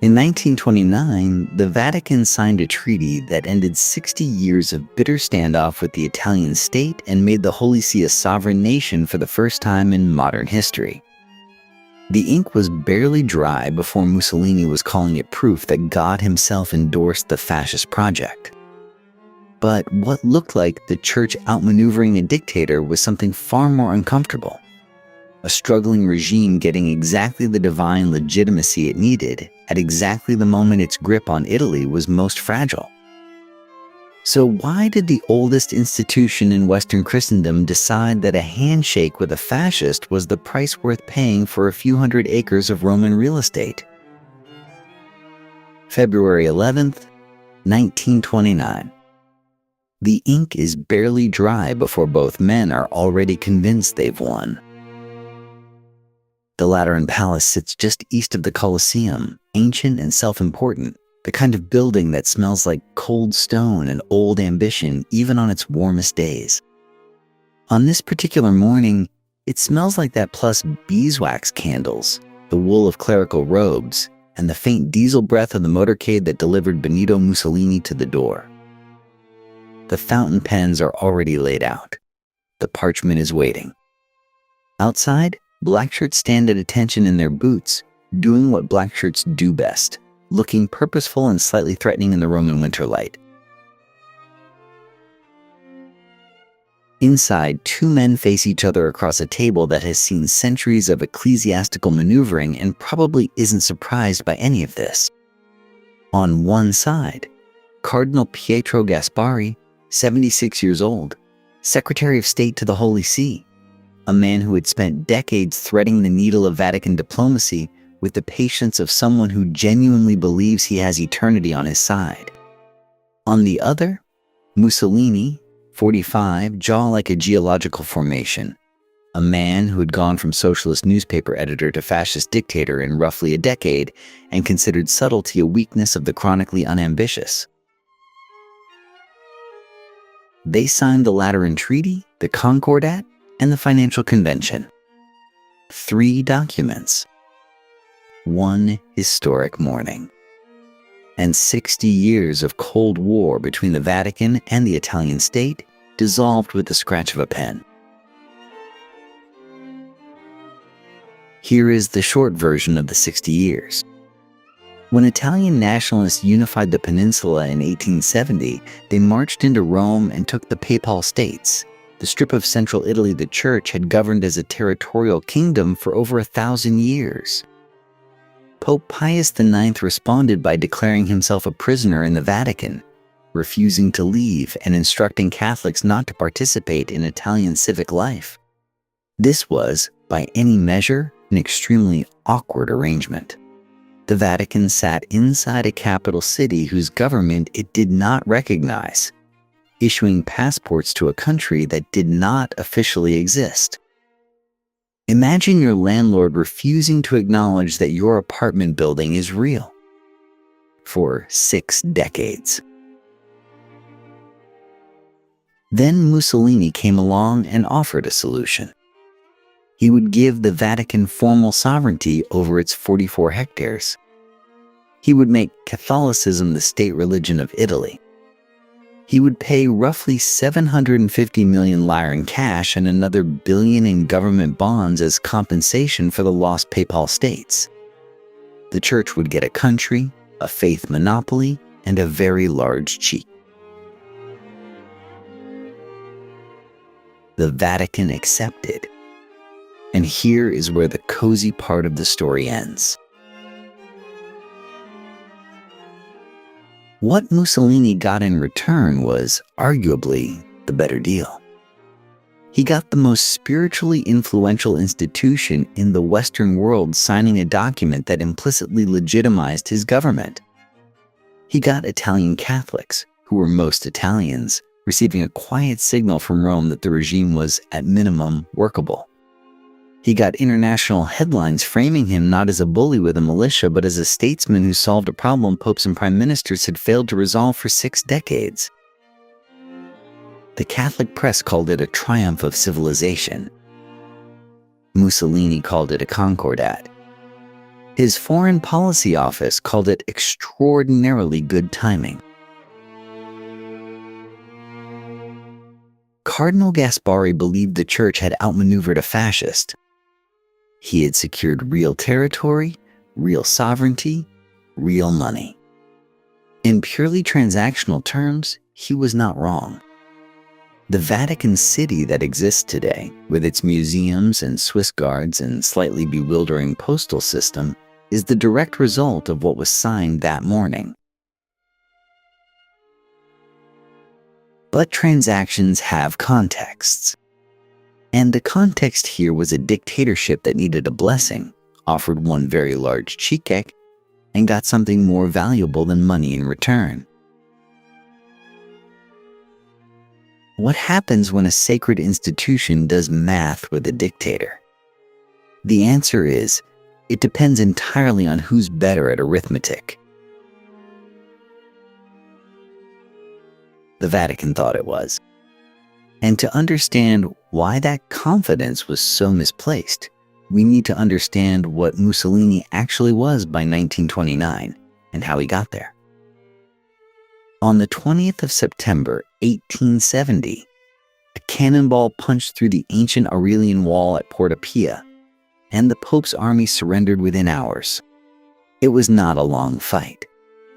In 1929, the Vatican signed a treaty that ended 60 years of bitter standoff with the Italian state and made the Holy See a sovereign nation for the first time in modern history. The ink was barely dry before Mussolini was calling it proof that God himself endorsed the fascist project. But what looked like the church outmaneuvering a dictator was something far more uncomfortable. A struggling regime getting exactly the divine legitimacy it needed at exactly the moment its grip on Italy was most fragile. So why did the oldest institution in Western Christendom decide that a handshake with a fascist was the price worth paying for a few hundred acres of Roman real estate? February 11th, 1929. The ink is barely dry before both men are already convinced they've won. The Lateran Palace sits just east of the Colosseum, ancient and self-important, the kind of building that smells like cold stone and old ambition even on its warmest days. On this particular morning, it smells like that plus beeswax candles, the wool of clerical robes, and the faint diesel breath of the motorcade that delivered Benito Mussolini to the door. The fountain pens are already laid out. The parchment is waiting. Outside, black shirts stand at attention in their boots, doing what black shirts do best, looking purposeful and slightly threatening in the Roman winter light. Inside, two men face each other across a table that has seen centuries of ecclesiastical maneuvering and probably isn't surprised by any of this. On one side, Cardinal Pietro Gasparri, 76 years old, Secretary of State to the Holy See, a man who had spent decades threading the needle of Vatican diplomacy with the patience of someone who genuinely believes he has eternity on his side. On the other, Mussolini, 45, jaw like a geological formation, a man who had gone from socialist newspaper editor to fascist dictator in roughly a decade and considered subtlety a weakness of the chronically unambitious. They signed the Lateran Treaty, the Concordat, and the Financial Convention. 3 documents. One historic morning. And 60 years of Cold War between the Vatican and the Italian state dissolved with the scratch of a pen. Here is the short version of the 60 years. When Italian nationalists unified the peninsula in 1870, they marched into Rome and took the Papal States, the strip of central Italy the Church had governed as a territorial kingdom for over 1,000 years. Pope Pius IX responded by declaring himself a prisoner in the Vatican, refusing to leave and instructing Catholics not to participate in Italian civic life. This was, by any measure, an extremely awkward arrangement. The Vatican sat inside a capital city whose government it did not recognize, issuing passports to a country that did not officially exist. Imagine your landlord refusing to acknowledge that your apartment building is real. For 6 decades. Then Mussolini came along and offered a solution. He would give the Vatican formal sovereignty over its 44 hectares. He would make Catholicism the state religion of Italy. He would pay roughly 750 million lire in cash and another $1 billion in government bonds as compensation for the lost papal states. The church would get a country, a faith monopoly, and a very large cheek. The Vatican accepted. And here is where the cozy part of the story ends. What Mussolini got in return was, arguably, the better deal. He got the most spiritually influential institution in the Western world signing a document that implicitly legitimized his government. He got Italian Catholics, who were most Italians, receiving a quiet signal from Rome that the regime was, at minimum, workable. He got international headlines framing him not as a bully with a militia, but as a statesman who solved a problem popes and prime ministers had failed to resolve for 6 decades. The Catholic press called it a triumph of civilization. Mussolini called it a concordat. His Foreign Policy Office called it extraordinarily good timing. Cardinal Gaspari believed the church had outmaneuvered a fascist. He had secured real territory, real sovereignty, real money. In purely transactional terms, he was not wrong. The Vatican City that exists today, with its museums and Swiss guards and slightly bewildering postal system, is the direct result of what was signed that morning. But transactions have contexts. And the context here was a dictatorship that needed a blessing, offered one very large cheesecake, and got something more valuable than money in return. What happens when a sacred institution does math with a dictator? The answer is, it depends entirely on who's better at arithmetic. The Vatican thought it was. And to understand why that confidence was so misplaced, we need to understand what Mussolini actually was by 1929 and how he got there. On the 20th of September, 1870, a cannonball punched through the ancient Aurelian Wall at Porta Pia, and the Pope's army surrendered within hours. It was not a long fight.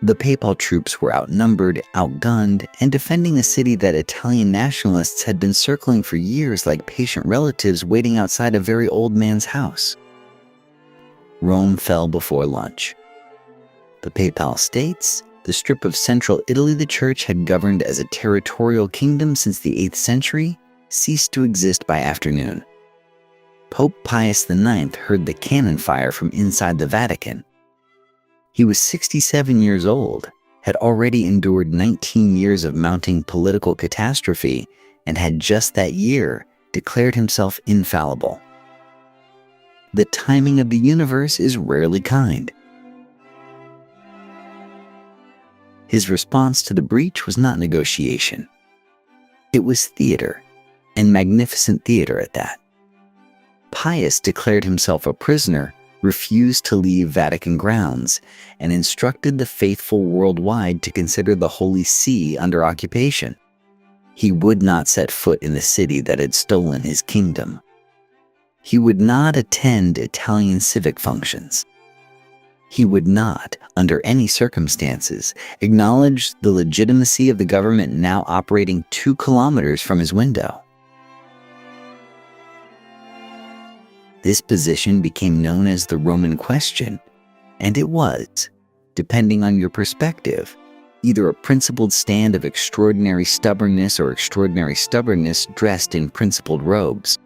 The papal troops were outnumbered, outgunned, and defending a city that Italian nationalists had been circling for years like patient relatives waiting outside a very old man's house. Rome fell before lunch. The Papal States, the strip of central Italy the Church had governed as a territorial kingdom since the 8th century, ceased to exist by afternoon. Pope Pius IX heard the cannon fire from inside the Vatican. He was 67 years old, had already endured 19 years of mounting political catastrophe, and had just that year declared himself infallible. The timing of the universe is rarely kind. His response to the breach was not negotiation. It was theater, and magnificent theater at that. Pius declared himself a prisoner, refused to leave Vatican grounds, and instructed the faithful worldwide to consider the Holy See under occupation. He would not set foot in the city that had stolen his kingdom. He would not attend Italian civic functions. He would not, under any circumstances, acknowledge the legitimacy of the government now operating 2 kilometers from his window. This position became known as the Roman Question, and it was, depending on your perspective, either a principled stand of extraordinary stubbornness or extraordinary stubbornness dressed in principled robes.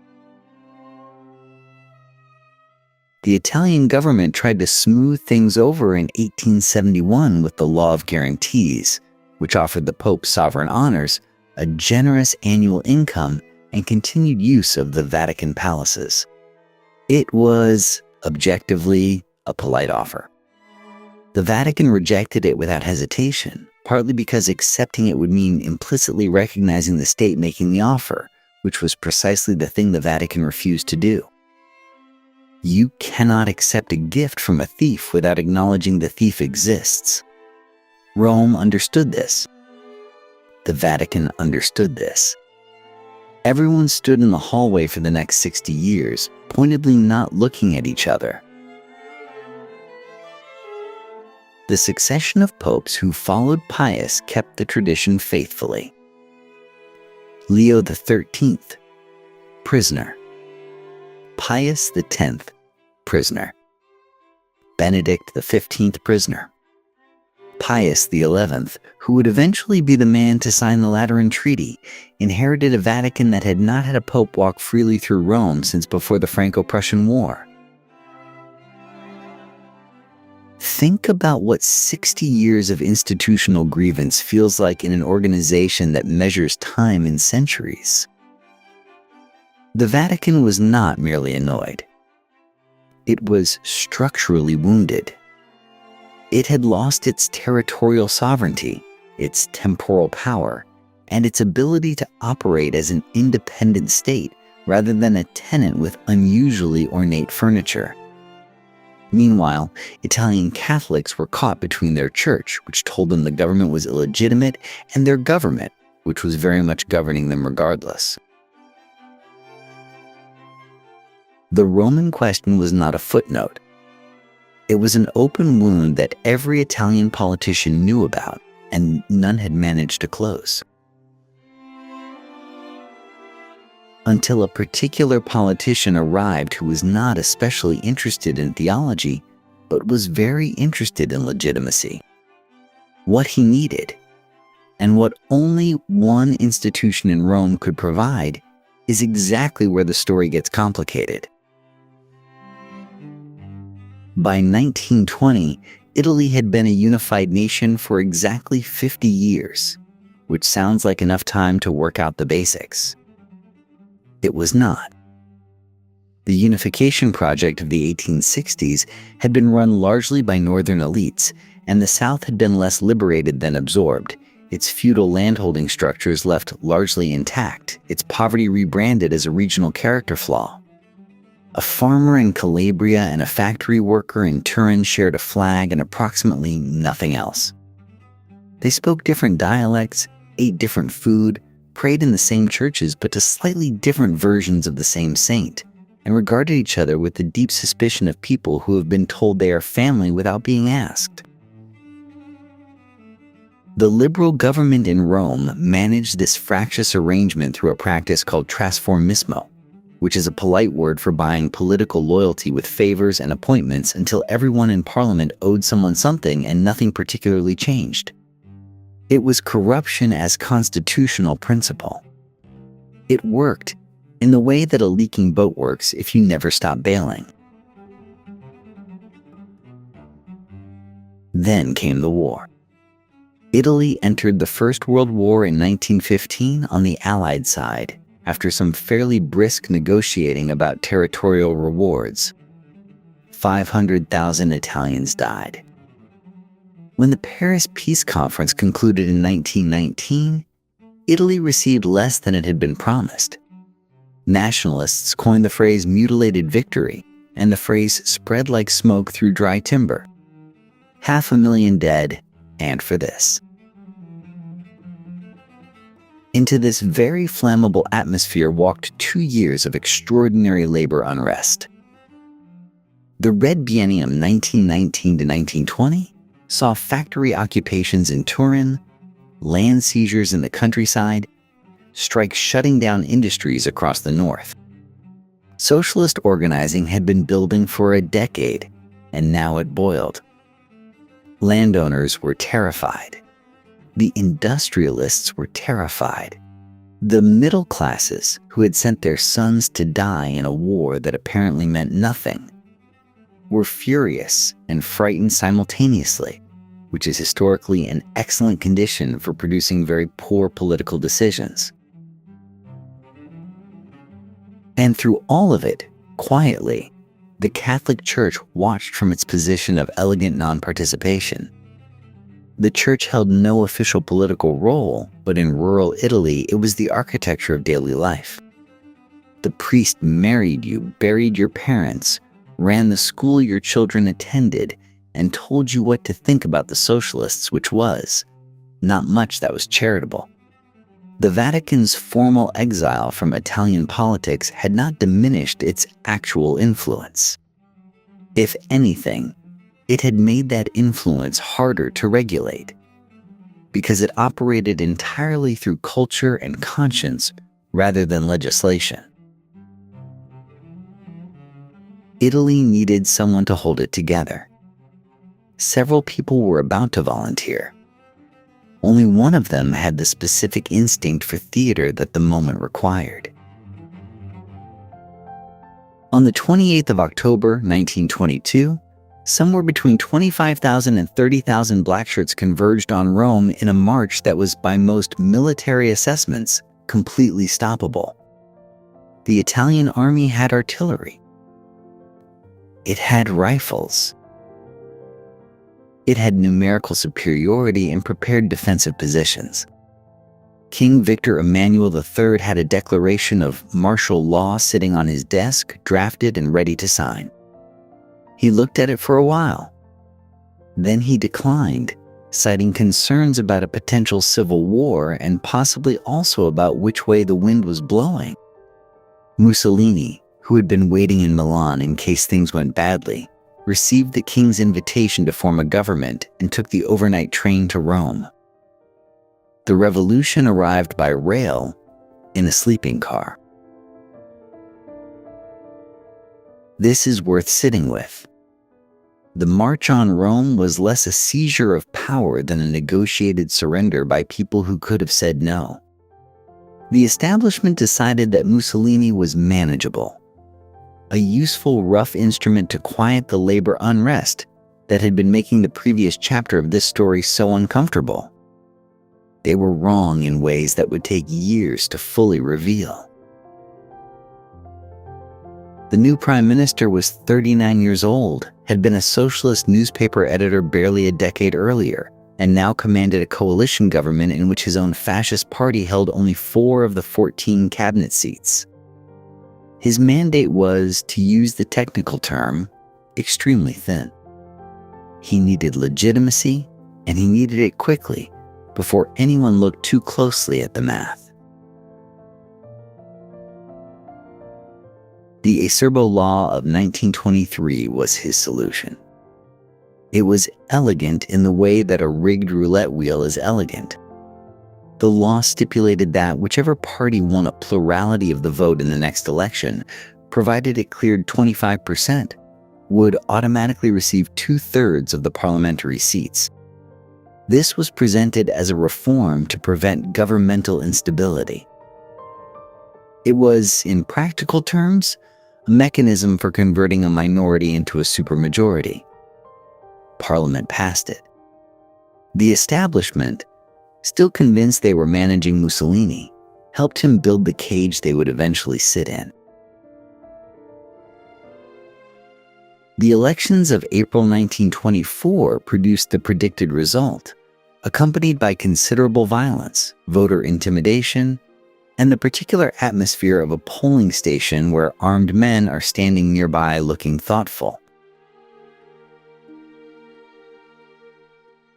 The Italian government tried to smooth things over in 1871 with the Law of Guarantees, which offered the Pope sovereign honors, a generous annual income, and continued use of the Vatican palaces. It was, objectively, a polite offer. The Vatican rejected it without hesitation, partly because accepting it would mean implicitly recognizing the state making the offer, which was precisely the thing the Vatican refused to do. You cannot accept a gift from a thief without acknowledging the thief exists. Rome understood this. The Vatican understood this. Everyone stood in the hallway for the next 60 years, pointedly not looking at each other. The succession of popes who followed Pius kept the tradition faithfully. Leo XIII, prisoner. Pius X, prisoner. Benedict XV, prisoner. Pius XI, who would eventually be the man to sign the Lateran Treaty, inherited a Vatican that had not had a pope walk freely through Rome since before the Franco-Prussian War. Think about what 60 years of institutional grievance feels like in an organization that measures time in centuries. The Vatican was not merely annoyed. It was structurally wounded. It had lost its territorial sovereignty, its temporal power, and its ability to operate as an independent state rather than a tenant with unusually ornate furniture. Meanwhile, Italian Catholics were caught between their church, which told them the government was illegitimate, and their government, which was very much governing them regardless. The Roman question was not a footnote. It was an open wound that every Italian politician knew about, and none had managed to close. Until a particular politician arrived who was not especially interested in theology, but was very interested in legitimacy. What he needed, and what only one institution in Rome could provide, is exactly where the story gets complicated. By 1920, Italy had been a unified nation for exactly 50 years, which sounds like enough time to work out the basics. It was not. The unification project of the 1860s had been run largely by northern elites, and the South had been less liberated than absorbed, its feudal landholding structures left largely intact, its poverty rebranded as a regional character flaw. A farmer in Calabria and a factory worker in Turin shared a flag and approximately nothing else. They spoke different dialects, ate different food, prayed in the same churches but to slightly different versions of the same saint, and regarded each other with the deep suspicion of people who have been told they are family without being asked. The liberal government in Rome managed this fractious arrangement through a practice called trasformismo, which is a polite word for buying political loyalty with favors and appointments until everyone in parliament owed someone something and nothing particularly changed. It was corruption as constitutional principle. It worked in the way that a leaking boat works if you never stop bailing. Then came the war. Italy entered the First World War in 1915 on the Allied side, after some fairly brisk negotiating about territorial rewards. 500,000 Italians died. When the Paris Peace Conference concluded in 1919, Italy received less than it had been promised. Nationalists coined the phrase mutilated victory, and the phrase spread like smoke through dry timber. 500,000 dead, and for this. Into this very flammable atmosphere walked 2 years of extraordinary labor unrest. The Red Biennium 1919 to 1920 saw factory occupations in Turin, land seizures in the countryside, strikes shutting down industries across the north. Socialist organizing had been building for a decade, and now it boiled. Landowners were terrified. The industrialists were terrified. The middle classes, who had sent their sons to die in a war that apparently meant nothing, were furious and frightened simultaneously, which is historically an excellent condition for producing very poor political decisions. And through all of it, quietly, the Catholic Church watched from its position of elegant non-participation. The Church held no official political role, but in rural Italy, it was the architecture of daily life. The priest married you, buried your parents, ran the school your children attended, and told you what to think about the socialists, which was not much that was charitable. The Vatican's formal exile from Italian politics had not diminished its actual influence. If anything, it had made that influence harder to regulate, because it operated entirely through culture and conscience rather than legislation. Italy needed someone to hold it together. Several people were about to volunteer. Only one of them had the specific instinct for theater that the moment required. On the 28th of October, 1922, somewhere between 25,000 and 30,000 blackshirts converged on Rome in a march that was, by most military assessments, completely stoppable. The Italian army had artillery. It had rifles. It had numerical superiority and prepared defensive positions. King Victor Emmanuel III had a declaration of martial law sitting on his desk, drafted and ready to sign. He looked at it for a while. Then he declined, citing concerns about a potential civil war and possibly also about which way the wind was blowing. Mussolini, who had been waiting in Milan in case things went badly, received the king's invitation to form a government and took the overnight train to Rome. The revolution arrived by rail in a sleeping car. This is worth sitting with. The march on Rome was less a seizure of power than a negotiated surrender by people who could have said no. The establishment decided that Mussolini was manageable, a useful rough instrument to quiet the labor unrest that had been making the previous chapter of this story so uncomfortable. They were wrong in ways that would take years to fully reveal. The new prime minister was 39 years old, had been a socialist newspaper editor barely a decade earlier, and now commanded a coalition government in which his own fascist party held only 4 of the 14 cabinet seats. His mandate was, to use the technical term, extremely thin. He needed legitimacy, and he needed it quickly, before anyone looked too closely at the math. The Acerbo Law of 1923 was his solution. It was elegant in the way that a rigged roulette wheel is elegant. The law stipulated that whichever party won a plurality of the vote in the next election, provided it cleared 25%, would automatically receive 2/3 of the parliamentary seats. This was presented as a reform to prevent governmental instability. It was, in practical terms, a mechanism for converting a minority into a supermajority. Parliament passed it. The establishment, still convinced they were managing Mussolini, helped him build the cage they would eventually sit in. The elections of April 1924 produced the predicted result, accompanied by considerable violence, voter intimidation, and the particular atmosphere of a polling station where armed men are standing nearby looking thoughtful.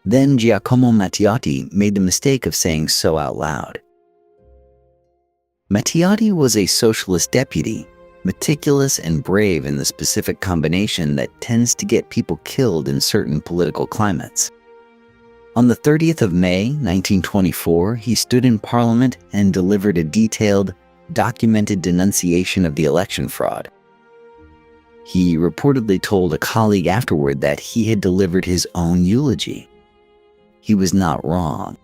Then Giacomo Matteotti made the mistake of saying so out loud. Matteotti was a socialist deputy, meticulous and brave in the specific combination that tends to get people killed in certain political climates. On the 30th of May, 1924, he stood in Parliament and delivered a detailed, documented denunciation of the election fraud. He reportedly told a colleague afterward that he had delivered his own eulogy. He was not wrong.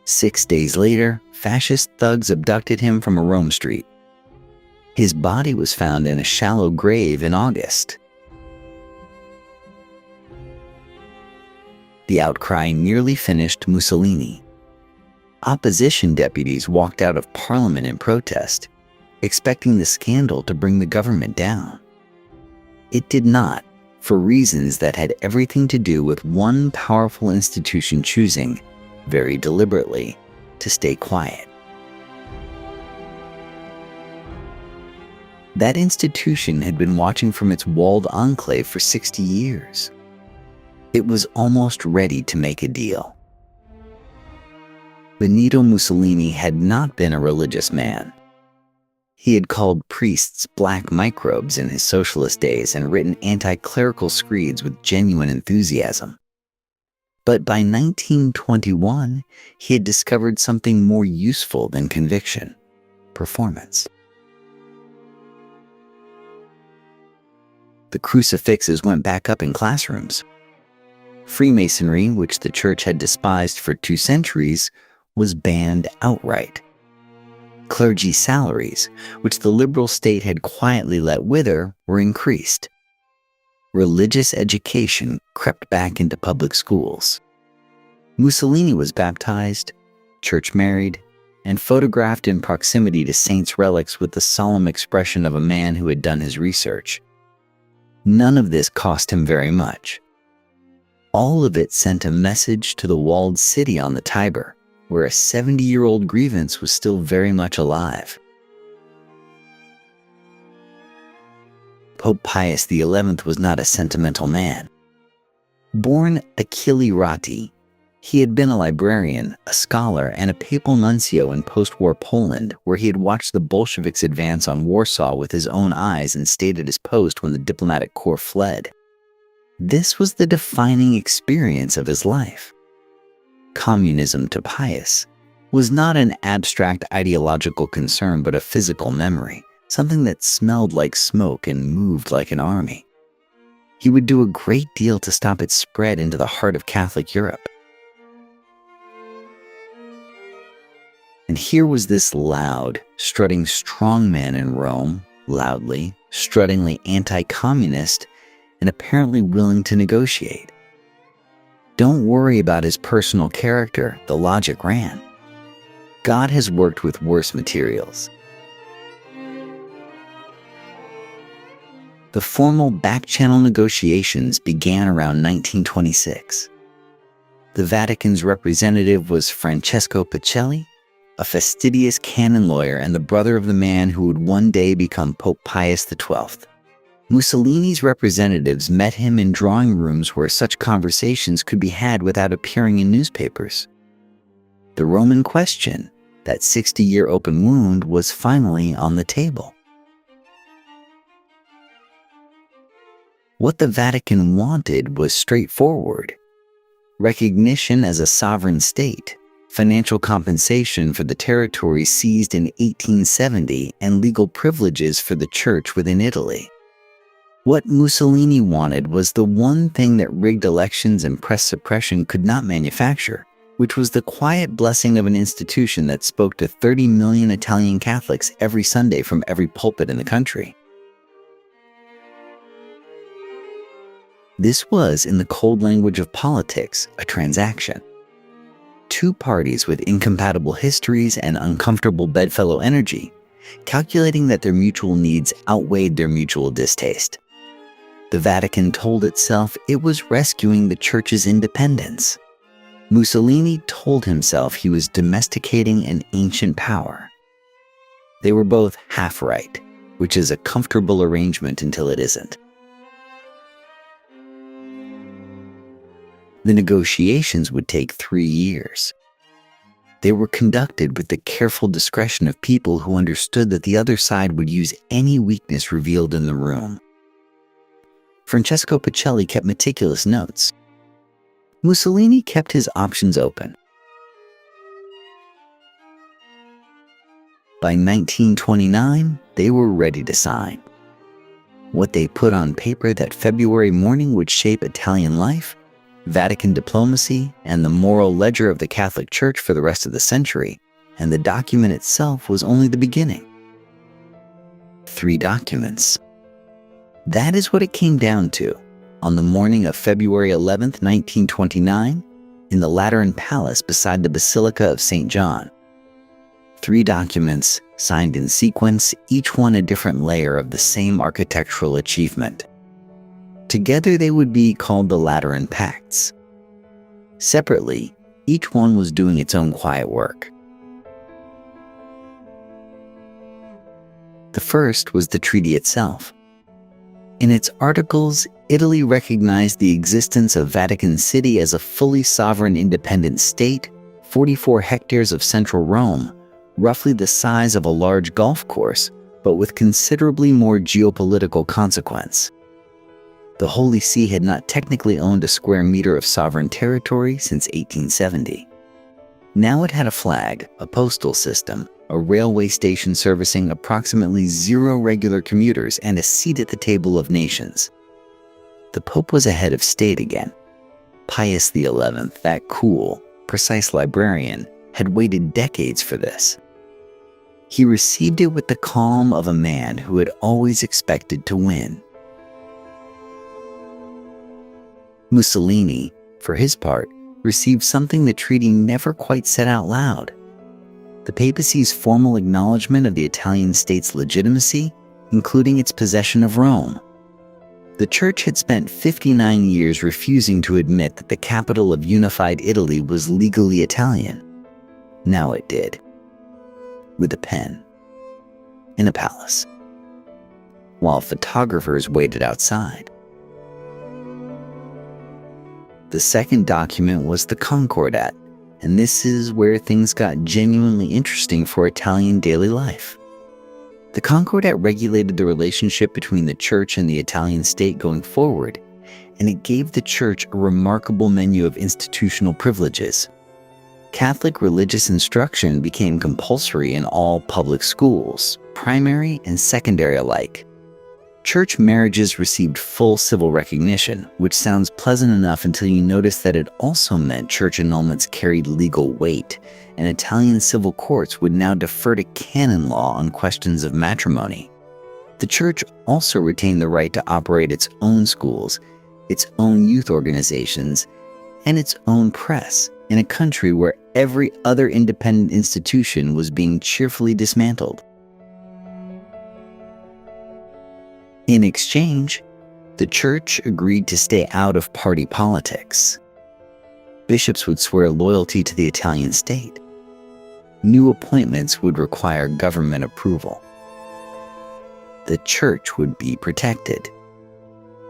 6 days later, fascist thugs abducted him from a Rome street. His body was found in a shallow grave in August. The outcry nearly finished Mussolini. Opposition deputies walked out of Parliament in protest, expecting the scandal to bring the government down. It did not, for reasons that had everything to do with one powerful institution choosing, very deliberately, to stay quiet. That institution had been watching from its walled enclave for 60 years. It was almost ready to make a deal. Benito Mussolini had not been a religious man. He had called priests black microbes in his socialist days and written anti-clerical screeds with genuine enthusiasm. But by 1921, he had discovered something more useful than conviction: performance. The crucifixes went back up in classrooms. Freemasonry, which the church had despised for 2 centuries, was banned outright. Clergy salaries, which the liberal state had quietly let wither, were increased. Religious education crept back into public schools. Mussolini was baptized, church-married, and photographed in proximity to saints' relics with the solemn expression of a man who had done his research. None of this cost him very much. All of it sent a message to the walled city on the Tiber, where a 70-year-old grievance was still very much alive. Pope Pius XI was not a sentimental man. Born Achille Ratti, he had been a librarian, a scholar, and a papal nuncio in post-war Poland, where he had watched the Bolsheviks advance on Warsaw with his own eyes and stayed at his post when the diplomatic corps fled. This was the defining experience of his life. Communism to Pius was not an abstract ideological concern but a physical memory, something that smelled like smoke and moved like an army. He would do a great deal to stop its spread into the heart of Catholic Europe. And here was this loud, strutting strongman in Rome, loudly, struttingly anti-communist, and apparently willing to negotiate. Don't worry about his personal character, the logic ran. God has worked with worse materials. The formal back-channel negotiations began around 1926. The Vatican's representative was Francesco Pacelli, a fastidious canon lawyer and the brother of the man who would one day become Pope Pius XII. Mussolini's representatives met him in drawing rooms where such conversations could be had without appearing in newspapers. The Roman question, that 60-year open wound, was finally on the table. What the Vatican wanted was straightforward: recognition as a sovereign state, financial compensation for the territory seized in 1870, and legal privileges for the church within Italy. What Mussolini wanted was the one thing that rigged elections and press suppression could not manufacture, which was the quiet blessing of an institution that spoke to 30 million Italian Catholics every Sunday from every pulpit in the country. This was, in the cold language of politics, a transaction. Two parties with incompatible histories and uncomfortable bedfellow energy, calculating that their mutual needs outweighed their mutual distaste. The Vatican told itself it was rescuing the Church's independence. Mussolini told himself he was domesticating an ancient power. They were both half right, which is a comfortable arrangement until it isn't. The negotiations would take 3 years. They were conducted with the careful discretion of people who understood that the other side would use any weakness revealed in the room. Francesco Pacelli kept meticulous notes. Mussolini kept his options open. By 1929, they were ready to sign. What they put on paper that February morning would shape Italian life, Vatican diplomacy, and the moral ledger of the Catholic Church for the rest of the century, and the document itself was only the beginning. 3 documents. That is what it came down to, on the morning of February 11, 1929, in the Lateran Palace beside the Basilica of St. John. 3 documents, signed in sequence, each one a different layer of the same architectural achievement. Together they would be called the Lateran Pacts. Separately, each one was doing its own quiet work. The first was the treaty itself. In its articles, Italy recognized the existence of Vatican City as a fully sovereign independent state, 44 hectares of central Rome, roughly the size of a large golf course, but with considerably more geopolitical consequence. The Holy See had not technically owned a square meter of sovereign territory since 1870. Now it had a flag, a postal system, a railway station servicing approximately 0 regular commuters, and a seat at the table of nations. The Pope was a head of state again. Pius XI, that cool, precise librarian, had waited decades for this. He received it with the calm of a man who had always expected to win. Mussolini, for his part, received something the treaty never quite said out loud: the papacy's formal acknowledgement of the Italian state's legitimacy, including its possession of Rome. The Church had spent 59 years refusing to admit that the capital of unified Italy was legally Italian. Now it did. With a pen. In a palace. while photographers waited outside. The second document was the Concordat, and this is where things got genuinely interesting for Italian daily life. The Concordat regulated the relationship between the church and the Italian state going forward, and it gave the church a remarkable menu of institutional privileges. Catholic religious instruction became compulsory in all public schools, primary and secondary alike. Church marriages received full civil recognition, which sounds pleasant enough until you notice that it also meant church annulments carried legal weight, and Italian civil courts would now defer to canon law on questions of matrimony. The church also retained the right to operate its own schools, its own youth organizations, and its own press in a country where every other independent institution was being cheerfully dismantled. In exchange, the church agreed to stay out of party politics. Bishops would swear loyalty to the Italian state. New appointments would require government approval. The church would be protected.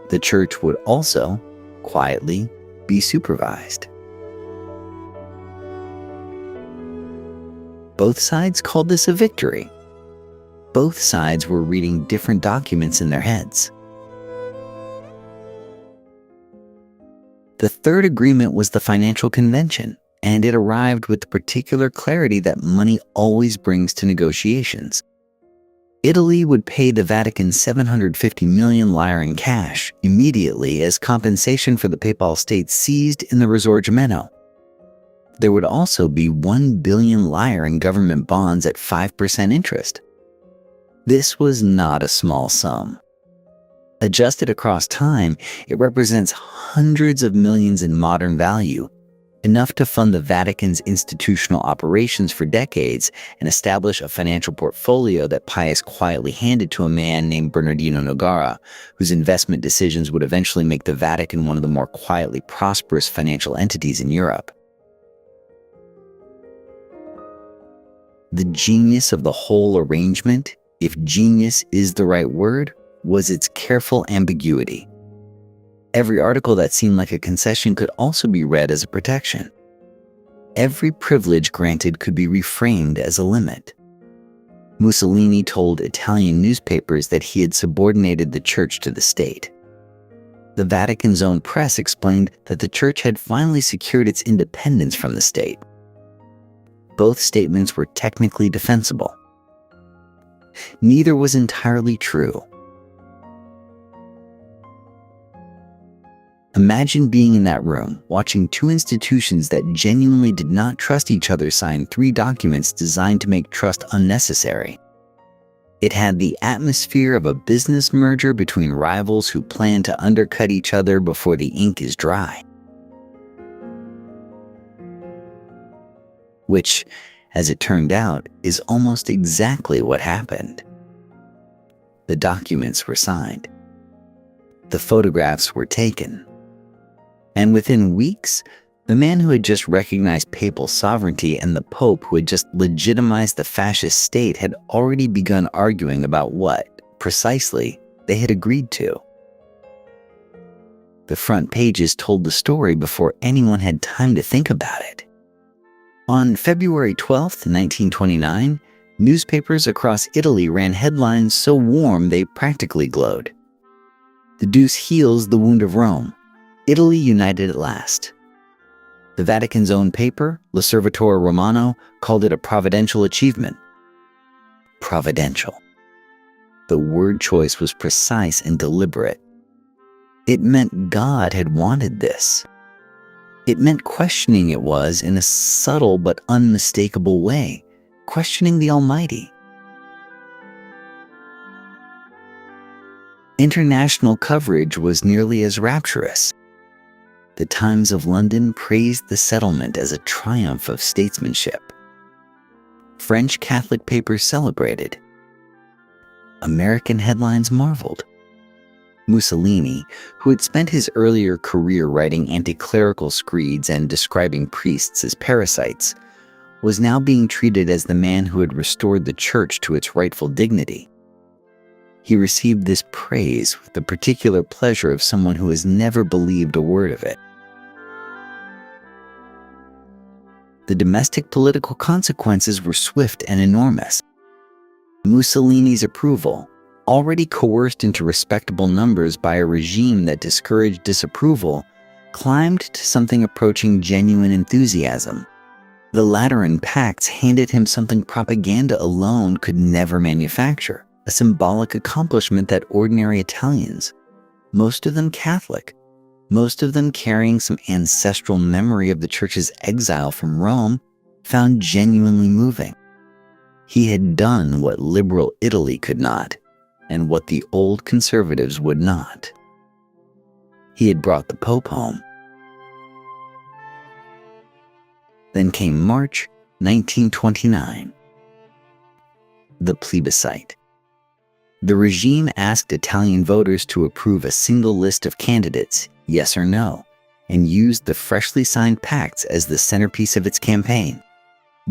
The church would also, quietly, be supervised. Both sides called this a victory. Both sides were reading different documents in their heads. The third agreement was the Financial Convention, and it arrived with the particular clarity that money always brings to negotiations. Italy would pay the Vatican 750 million lire in cash immediately as compensation for the Papal States seized in the Risorgimento. There would also be 1 billion lire in government bonds at 5% interest. This was not a small sum. Adjusted across time, it represents hundreds of millions in modern value, enough to fund the Vatican's institutional operations for decades and establish a financial portfolio that Pius quietly handed to a man named Bernardino Nogara, whose investment decisions would eventually make the Vatican one of the more quietly prosperous financial entities in Europe. The genius of the whole arrangement, if genius is the right word, was its careful ambiguity. Every article that seemed like a concession could also be read as a protection. Every privilege granted could be reframed as a limit. Mussolini told Italian newspapers that he had subordinated the church to the state. The Vatican's own press explained that the church had finally secured its independence from the state. Both statements were technically defensible. Neither was entirely true. Imagine being in that room, watching two institutions that genuinely did not trust each other sign 3 documents designed to make trust unnecessary. It had the atmosphere of a business merger between rivals who plan to undercut each other before the ink is dry. Which, as it turned out, is almost exactly what happened. The documents were signed. The photographs were taken. And within weeks, the man who had just recognized papal sovereignty and the Pope who had just legitimized the fascist state had already begun arguing about what, precisely, they had agreed to. The front pages told the story before anyone had time to think about it. On February 12, 1929, newspapers across Italy ran headlines so warm they practically glowed. The deuce heals the wound of Rome. Italy united at last. The Vatican's own paper, L'Osservatore Romano, called it a providential achievement. Providential. The word choice was precise and deliberate. It meant God had wanted this. It meant questioning it was in a subtle but unmistakable way, questioning the Almighty. International coverage was nearly as rapturous. The Times of London praised the settlement as a triumph of statesmanship. French Catholic papers celebrated. American headlines marveled. Mussolini, who had spent his earlier career writing anti-clerical screeds and describing priests as parasites, was now being treated as the man who had restored the church to its rightful dignity. He received this praise with the particular pleasure of someone who has never believed a word of it. The domestic political consequences were swift and enormous. Mussolini's approval, already coerced into respectable numbers by a regime that discouraged disapproval, climbed to something approaching genuine enthusiasm. The Lateran Pacts handed him something propaganda alone could never manufacture, a symbolic accomplishment that ordinary Italians, most of them Catholic, most of them carrying some ancestral memory of the Church's exile from Rome, found genuinely moving. He had done what liberal Italy could not, and what the old conservatives would not. He had brought the Pope home. Then came March 1929. The plebiscite. The regime asked Italian voters to approve a single list of candidates, yes or no, and used the freshly signed pacts as the centerpiece of its campaign.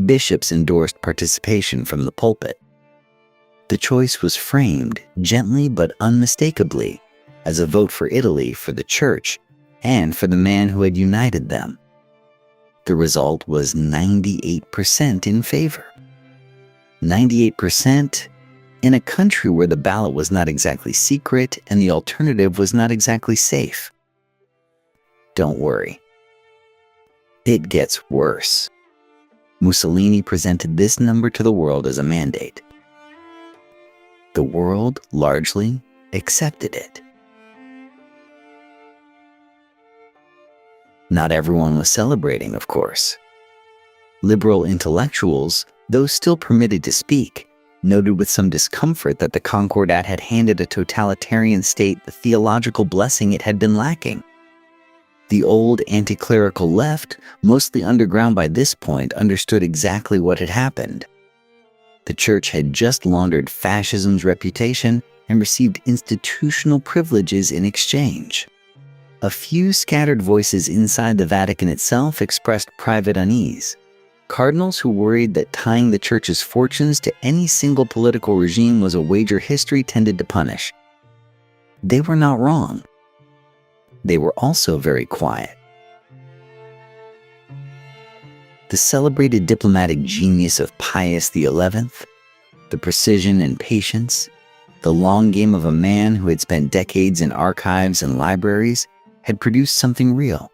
Bishops endorsed participation from the pulpit. The choice was framed, gently but unmistakably, as a vote for Italy, for the Church, and for the man who had united them. The result was 98% in favor. 98% in a country where the ballot was not exactly secret and the alternative was not exactly safe. Don't worry. It gets worse. Mussolini presented this number to the world as a mandate. The world largely accepted it. Not everyone was celebrating, of course. Liberal intellectuals, those still permitted to speak, noted with some discomfort that the Concordat had handed a totalitarian state the theological blessing it had been lacking. The old anti-clerical left, mostly underground by this point, understood exactly what had happened. The Church had just laundered fascism's reputation and received institutional privileges in exchange. A few scattered voices inside the Vatican itself expressed private unease. Cardinals who worried that tying the Church's fortunes to any single political regime was a wager history tended to punish. They were not wrong. They were also very quiet. The celebrated diplomatic genius of Pius XI, the precision and patience, the long game of a man who had spent decades in archives and libraries, had produced something real.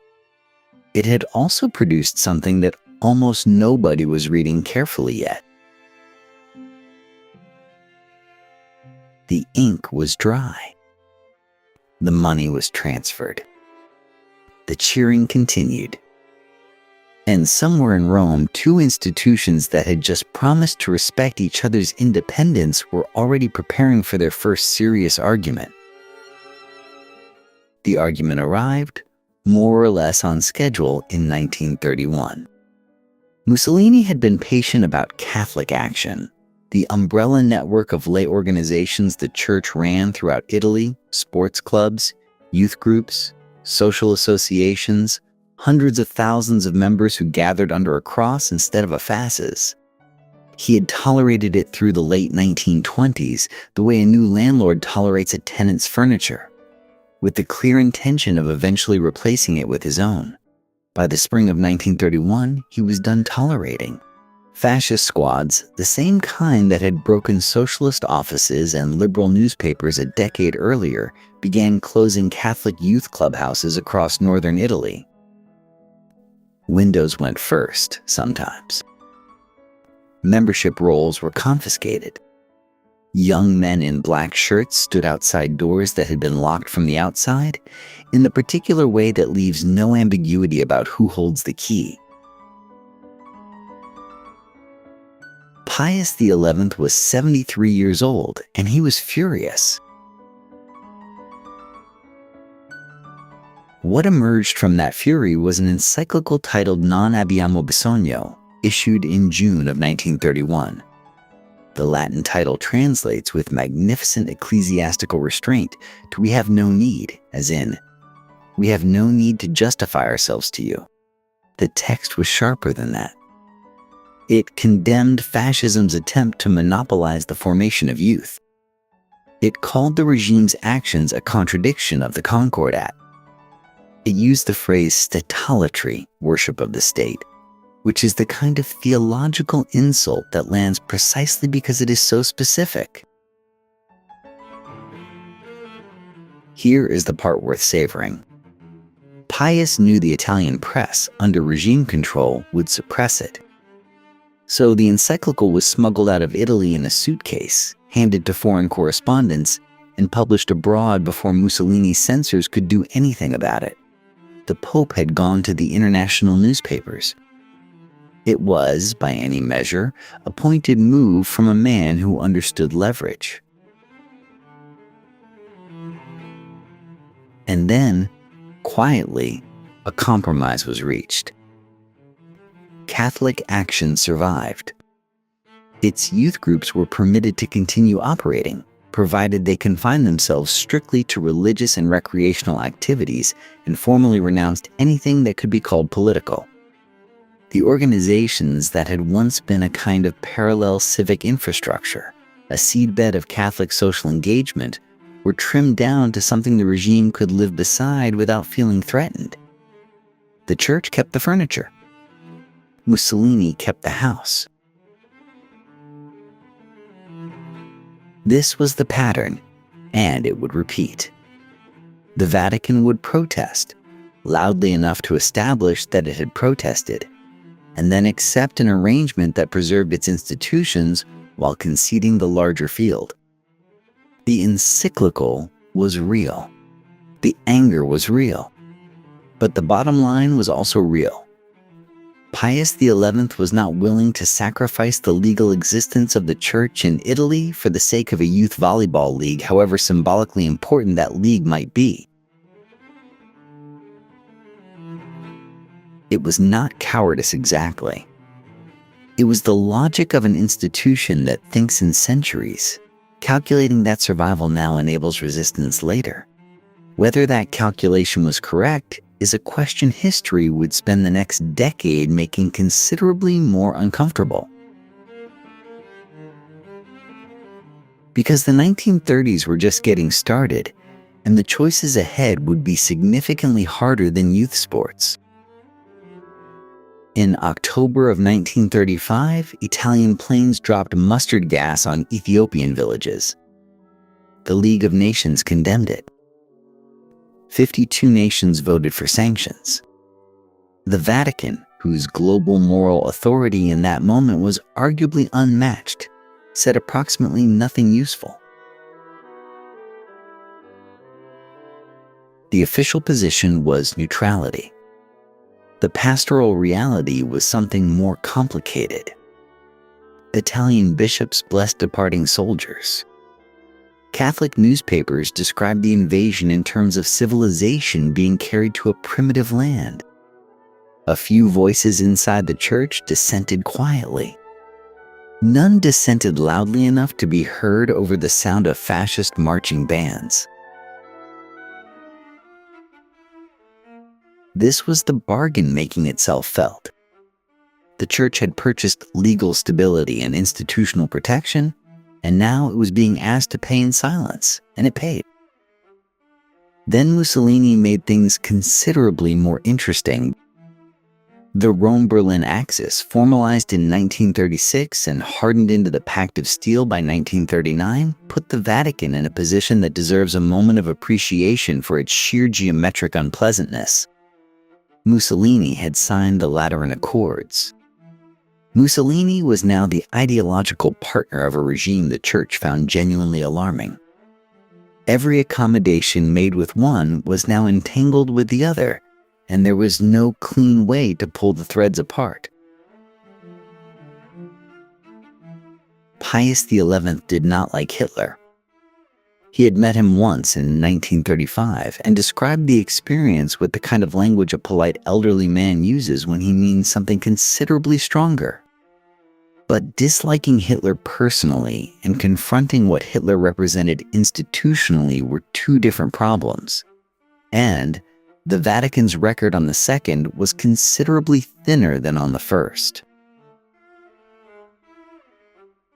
It had also produced something that almost nobody was reading carefully yet. The ink was dry. The money was transferred. The cheering continued. And somewhere in Rome, two institutions that had just promised to respect each other's independence were already preparing for their first serious argument. The argument arrived, more or less on schedule, in 1931. Mussolini had been patient about Catholic action, the umbrella network of lay organizations the Church ran throughout Italy, sports clubs, youth groups, social associations, hundreds of thousands of members who gathered under a cross instead of a fasces. He had tolerated it through the late 1920s the way a new landlord tolerates a tenant's furniture, with the clear intention of eventually replacing it with his own. By the spring of 1931, he was done tolerating. Fascist squads, the same kind that had broken socialist offices and liberal newspapers a decade earlier, began closing Catholic youth clubhouses across northern Italy. Windows went first, sometimes. Membership rolls were confiscated. Young men in black shirts stood outside doors that had been locked from the outside, in the particular way that leaves no ambiguity about who holds the key. Pius XI was 73 years old, and he was furious. What emerged from that fury was an encyclical titled Non abbiamo bisogno, issued in June of 1931. The Latin title translates with magnificent ecclesiastical restraint to "we have no need," as in, "we have no need to justify ourselves to you." The text was sharper than that. It condemned fascism's attempt to monopolize the formation of youth. It called the regime's actions a contradiction of the Concordat. It used the phrase statolatry, worship of the state, which is the kind of theological insult that lands precisely because it is so specific. Here is the part worth savoring. Pius knew the Italian press, under regime control, would suppress it. So the encyclical was smuggled out of Italy in a suitcase, handed to foreign correspondents, and published abroad before Mussolini's censors could do anything about it. The Pope had gone to the international newspapers. It was, by any measure, a pointed move from a man who understood leverage. And then, quietly, a compromise was reached. Catholic Action survived. Its youth groups were permitted to continue operating, provided they confined themselves strictly to religious and recreational activities and formally renounced anything that could be called political. The organizations that had once been a kind of parallel civic infrastructure, a seedbed of Catholic social engagement, were trimmed down to something the regime could live beside without feeling threatened. The church kept the furniture. Mussolini kept the house. This was the pattern, and it would repeat. The Vatican would protest, loudly enough to establish that it had protested, and then accept an arrangement that preserved its institutions while conceding the larger field. The encyclical was real. The anger was real. But the bottom line was also real. Pius XI was not willing to sacrifice the legal existence of the church in Italy for the sake of a youth volleyball league, however symbolically important that league might be. It was not cowardice exactly. It was the logic of an institution that thinks in centuries, calculating that survival now enables resistance later. Whether that calculation was correct is a question history would spend the next decade making considerably more uncomfortable. Because the 1930s were just getting started, and the choices ahead would be significantly harder than youth sports. In October of 1935, Italian planes dropped mustard gas on Ethiopian villages. The League of Nations condemned it. 52 nations voted for sanctions. The Vatican, whose global moral authority in that moment was arguably unmatched, said approximately nothing useful. The official position was neutrality. The pastoral reality was something more complicated. Italian bishops blessed departing soldiers. Catholic newspapers described the invasion in terms of civilization being carried to a primitive land. A few voices inside the church dissented quietly. None dissented loudly enough to be heard over the sound of fascist marching bands. This was the bargain making itself felt. The church had purchased legal stability and institutional protection, and now it was being asked to pay in silence, and it paid. Then Mussolini made things considerably more interesting. The Rome-Berlin axis, formalized in 1936 and hardened into the Pact of Steel by 1939, put the Vatican in a position that deserves a moment of appreciation for its sheer geometric unpleasantness. Mussolini had signed the Lateran Accords. Mussolini was now the ideological partner of a regime the church found genuinely alarming. Every accommodation made with one was now entangled with the other, and there was no clean way to pull the threads apart. Pius XI did not like Hitler. He had met him once in 1935 and described the experience with the kind of language a polite elderly man uses when he means something considerably stronger. But disliking Hitler personally and confronting what Hitler represented institutionally were two different problems. And the Vatican's record on the second was considerably thinner than on the first.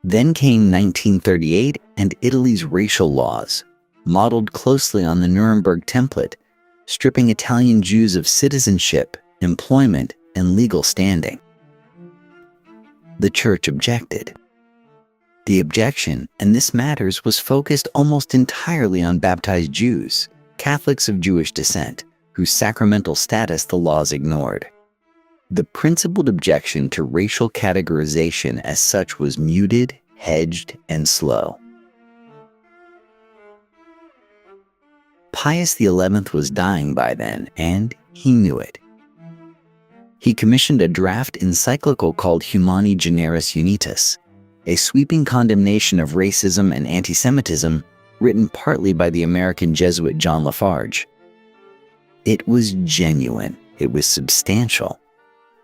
Then came 1938 and Italy's racial laws, modeled closely on the Nuremberg template, stripping Italian Jews of citizenship, employment, and legal standing. The church objected. The objection, and this matters, was focused almost entirely on baptized Jews, Catholics of Jewish descent, whose sacramental status the laws ignored. The principled objection to racial categorization as such was muted, hedged, and slow. Pius XI was dying by then, and he knew it. He commissioned a draft encyclical called Humani Generis Unitas, a sweeping condemnation of racism and anti-Semitism written partly by the American Jesuit John Lafarge. It was genuine, it was substantial,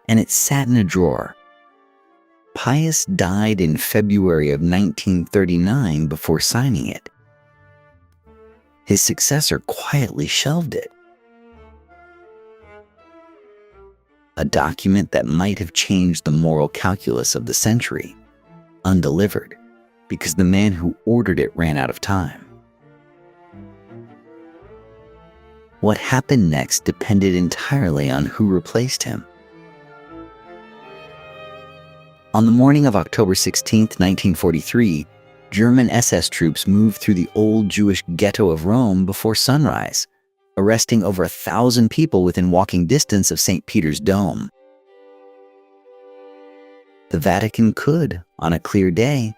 and it sat in a drawer. Pius died in February of 1939 before signing it. His successor quietly shelved it. A document that might have changed the moral calculus of the century, undelivered, because the man who ordered it ran out of time. What happened next depended entirely on who replaced him. On the morning of October 16, 1943, German SS troops moved through the old Jewish ghetto of Rome before sunrise, arresting over 1,000 people within walking distance of St. Peter's Dome. The Vatican could, on a clear day,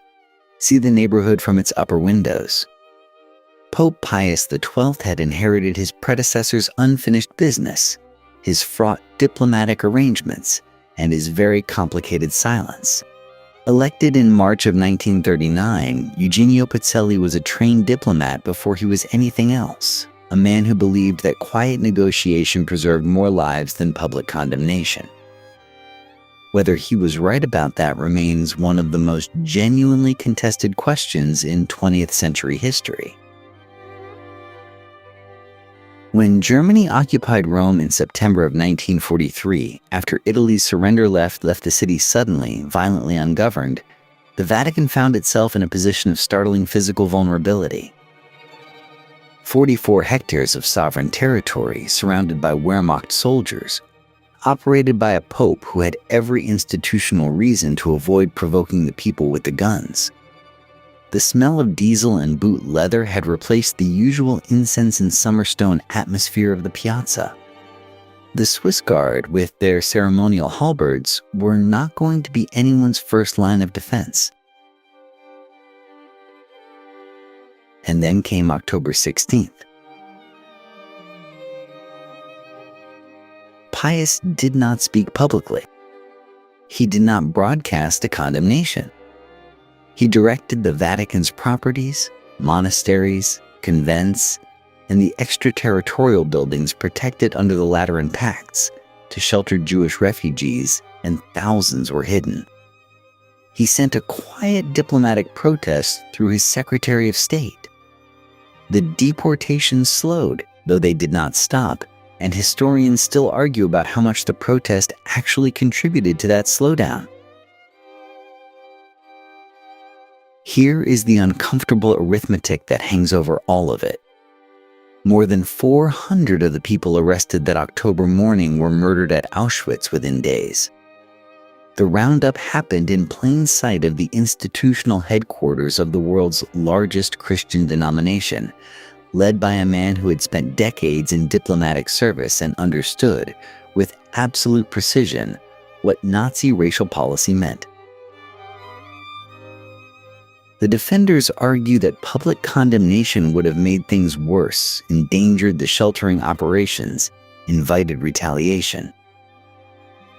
see the neighborhood from its upper windows. Pope Pius XII had inherited his predecessor's unfinished business, his fraught diplomatic arrangements, and his very complicated silence. Elected in March of 1939, Eugenio Pizzelli was a trained diplomat before he was anything else, a man who believed that quiet negotiation preserved more lives than public condemnation. Whether he was right about that remains one of the most genuinely contested questions in 20th century history. When Germany occupied Rome in September of 1943, after Italy's surrender left the city suddenly, violently ungoverned, the Vatican found itself in a position of startling physical vulnerability. 44 hectares of sovereign territory surrounded by Wehrmacht soldiers, operated by a pope who had every institutional reason to avoid provoking the people with the guns. The smell of diesel and boot leather had replaced the usual incense and summerstone atmosphere of the piazza. The Swiss Guard, with their ceremonial halberds, were not going to be anyone's first line of defense. And then came October 16th. Pius did not speak publicly. He did not broadcast a condemnation. He directed the Vatican's properties, monasteries, convents, and the extraterritorial buildings protected under the Lateran Pacts to shelter Jewish refugees, and thousands were hidden. He sent a quiet diplomatic protest through his Secretary of State. The deportations slowed, though they did not stop, and historians still argue about how much the protest actually contributed to that slowdown. Here is the uncomfortable arithmetic that hangs over all of it. More than 400 of the people arrested that October morning were murdered at Auschwitz within days. The roundup happened in plain sight of the institutional headquarters of the world's largest Christian denomination, led by a man who had spent decades in diplomatic service and understood, with absolute precision, what Nazi racial policy meant. The defenders argue that public condemnation would have made things worse, endangered the sheltering operations, invited retaliation.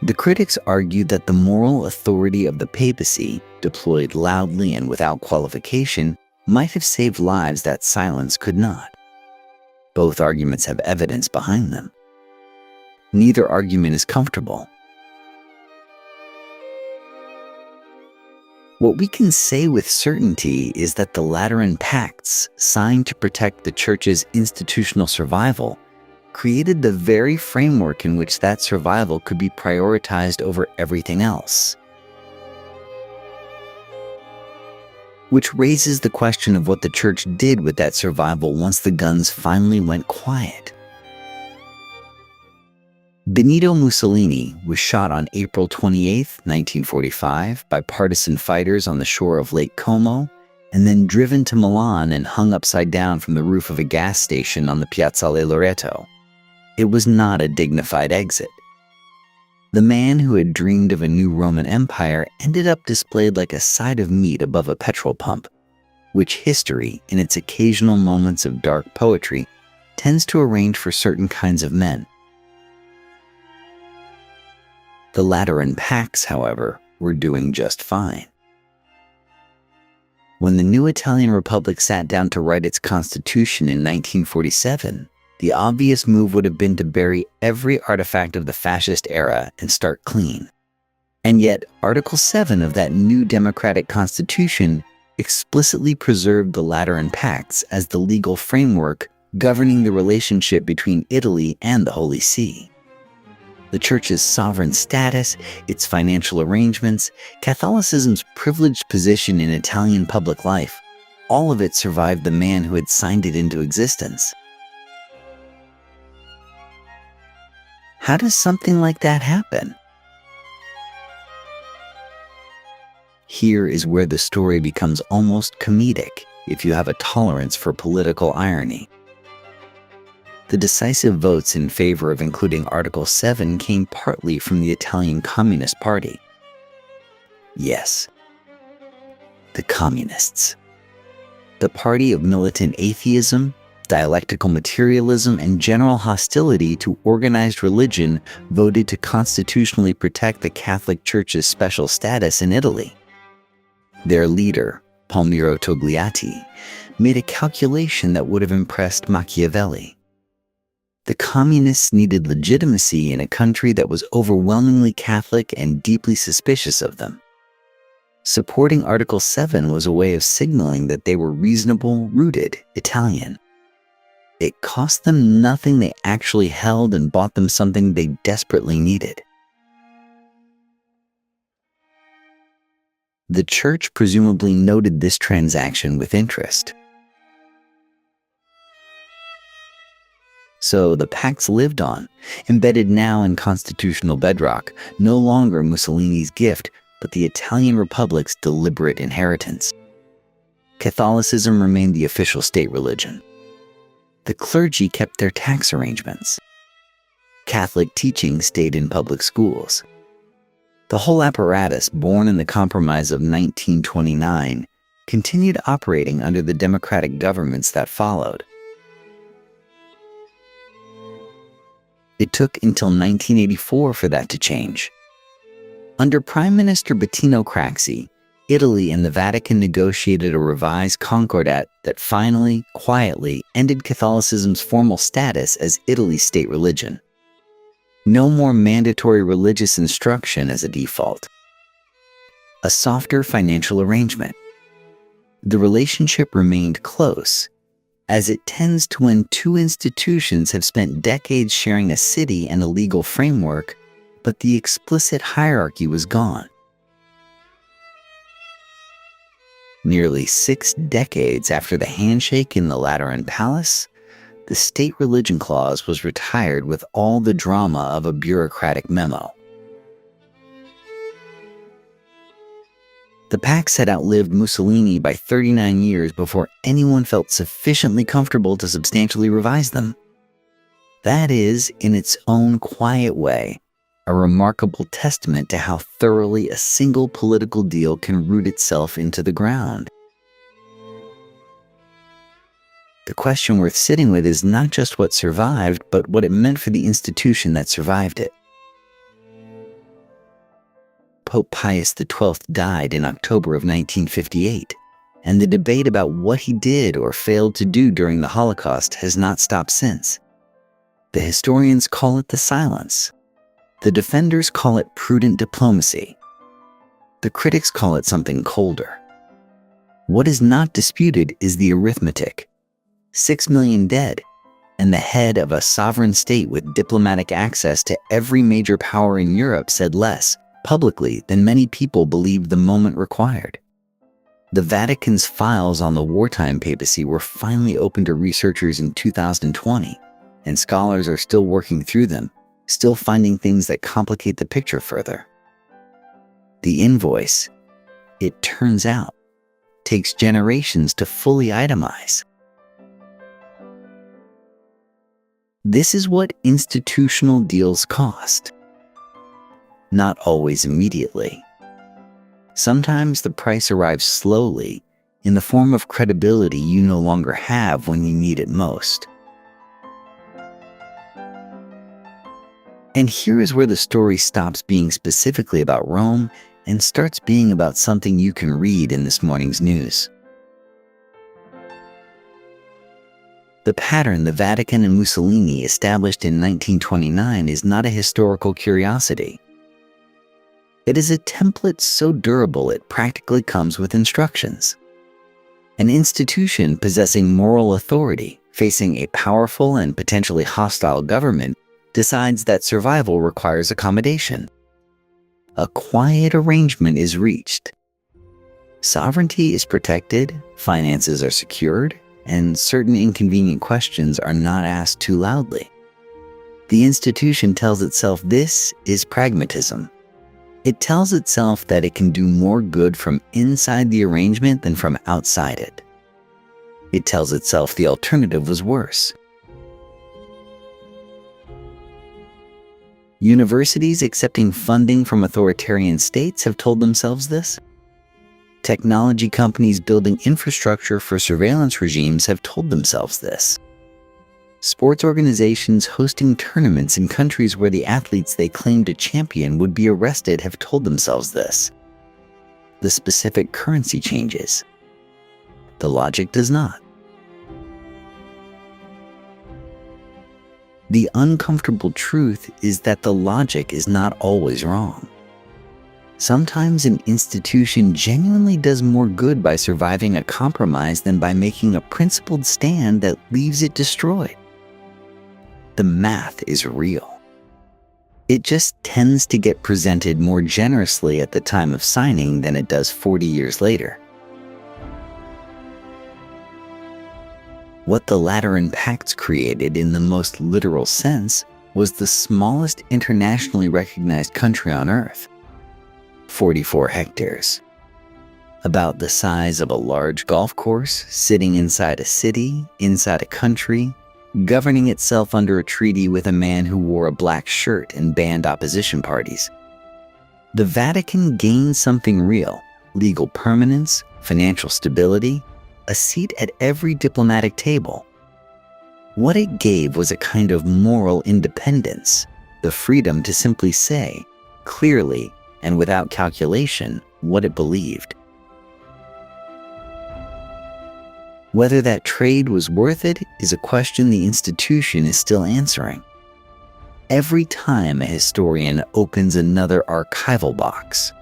The critics argued that the moral authority of the papacy, deployed loudly and without qualification, might have saved lives that silence could not. Both arguments have evidence behind them. Neither argument is comfortable. What we can say with certainty is that the Lateran Pacts, signed to protect the Church's institutional survival, created the very framework in which that survival could be prioritized over everything else. which raises the question of what the church did with that survival once the guns finally went quiet. Benito Mussolini was shot on April 28, 1945, by partisan fighters on the shore of Lake Como, and then driven to Milan and hung upside down from the roof of a gas station on the Piazzale Loreto. It was not a dignified exit. The man who had dreamed of a new Roman Empire ended up displayed like a side of meat above a petrol pump, which history, in its occasional moments of dark poetry, tends to arrange for certain kinds of men. The Lateran Pax, however, were doing just fine. When the new Italian Republic sat down to write its constitution in 1947, the obvious move would have been to bury every artifact of the fascist era and start clean. And yet, Article 7 of that new democratic constitution explicitly preserved the Lateran Pacts as the legal framework governing the relationship between Italy and the Holy See. The Church's sovereign status, its financial arrangements, Catholicism's privileged position in Italian public life, all of it survived the man who had signed it into existence. How does something like that happen? Here is where the story becomes almost comedic if you have a tolerance for political irony. The decisive votes in favor of including Article 7 came partly from the Italian Communist Party. Yes, the Communists. The party of militant atheism, dialectical materialism, and general hostility to organized religion voted to constitutionally protect the Catholic Church's special status in Italy. Their leader, Palmiro Togliatti, made a calculation that would have impressed Machiavelli. The communists needed legitimacy in a country that was overwhelmingly Catholic and deeply suspicious of them. Supporting Article 7 was a way of signaling that they were reasonable, rooted Italian. It cost them nothing, they actually held and bought them something they desperately needed. The Church presumably noted this transaction with interest. So the Pax lived on, embedded now in constitutional bedrock, no longer Mussolini's gift, but the Italian Republic's deliberate inheritance. Catholicism remained the official state religion. The clergy kept their tax arrangements. Catholic teaching stayed in public schools. The whole apparatus, born in the Compromise of 1929, continued operating under the democratic governments that followed. It took until 1984 for that to change. Under Prime Minister Bettino Craxi, Italy and the Vatican negotiated a revised concordat that finally, quietly, ended Catholicism's formal status as Italy's state religion. No more mandatory religious instruction as a default. A softer financial arrangement. The relationship remained close, as it tends to when two institutions have spent decades sharing a city and a legal framework, but the explicit hierarchy was gone. Nearly 6 decades after the handshake in the Lateran Palace, the state religion clause was retired with all the drama of a bureaucratic memo. The Pax had outlived Mussolini by 39 years before anyone felt sufficiently comfortable to substantially revise them. That is, in its own quiet way, a remarkable testament to how thoroughly a single political deal can root itself into the ground. The question worth sitting with is not just what survived, but what it meant for the institution that survived it. Pope Pius XII died in October of 1958, and the debate about what he did or failed to do during the Holocaust has not stopped since. The historians call it the silence. The defenders call it prudent diplomacy. The critics call it something colder. What is not disputed is the arithmetic. 6 million dead, and the head of a sovereign state with diplomatic access to every major power in Europe said less, publicly, than many people believed the moment required. The Vatican's files on the wartime papacy were finally opened to researchers in 2020, and scholars are still working through them, still finding things that complicate the picture further. The invoice, it turns out, takes generations to fully itemize. This is what institutional deals cost. Not always immediately. Sometimes the price arrives slowly, in the form of credibility you no longer have when you need it most. And here is where the story stops being specifically about Rome and starts being about something you can read in this morning's news. The pattern the Vatican and Mussolini established in 1929 is not a historical curiosity. It is a template so durable it practically comes with instructions. An institution possessing moral authority, facing a powerful and potentially hostile government, decides that survival requires accommodation. A quiet arrangement is reached. Sovereignty is protected, finances are secured, and certain inconvenient questions are not asked too loudly. The institution tells itself this is pragmatism. It tells itself that it can do more good from inside the arrangement than from outside it. It tells itself the alternative was worse. Universities accepting funding from authoritarian states have told themselves this. Technology companies building infrastructure for surveillance regimes have told themselves this. Sports organizations hosting tournaments in countries where the athletes they claim to champion would be arrested have told themselves this. The specific currency changes. The logic does not. The uncomfortable truth is that the logic is not always wrong. Sometimes an institution genuinely does more good by surviving a compromise than by making a principled stand that leaves it destroyed. The math is real. It just tends to get presented more generously at the time of signing than it does 40 years later. What the Lateran Pacts created in the most literal sense was the smallest internationally recognized country on Earth. 44 hectares. About the size of a large golf course, sitting inside a city, inside a country, governing itself under a treaty with a man who wore a black shirt and banned opposition parties. The Vatican gained something real: legal permanence, financial stability, a seat at every diplomatic table. What it gave was a kind of moral independence, the freedom to simply say, clearly and without calculation, what it believed. Whether that trade was worth it is a question the institution is still answering. Every time a historian opens another archival box,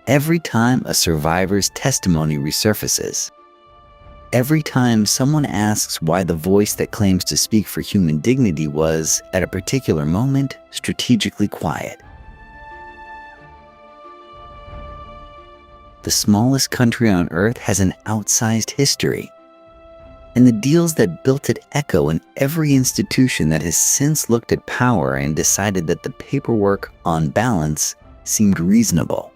every time a survivor's testimony resurfaces, every time someone asks why the voice that claims to speak for human dignity was, at a particular moment, strategically quiet. The smallest country on Earth has an outsized history, and the deals that built it echo in every institution that has since looked at power and decided that the paperwork, on balance, seemed reasonable.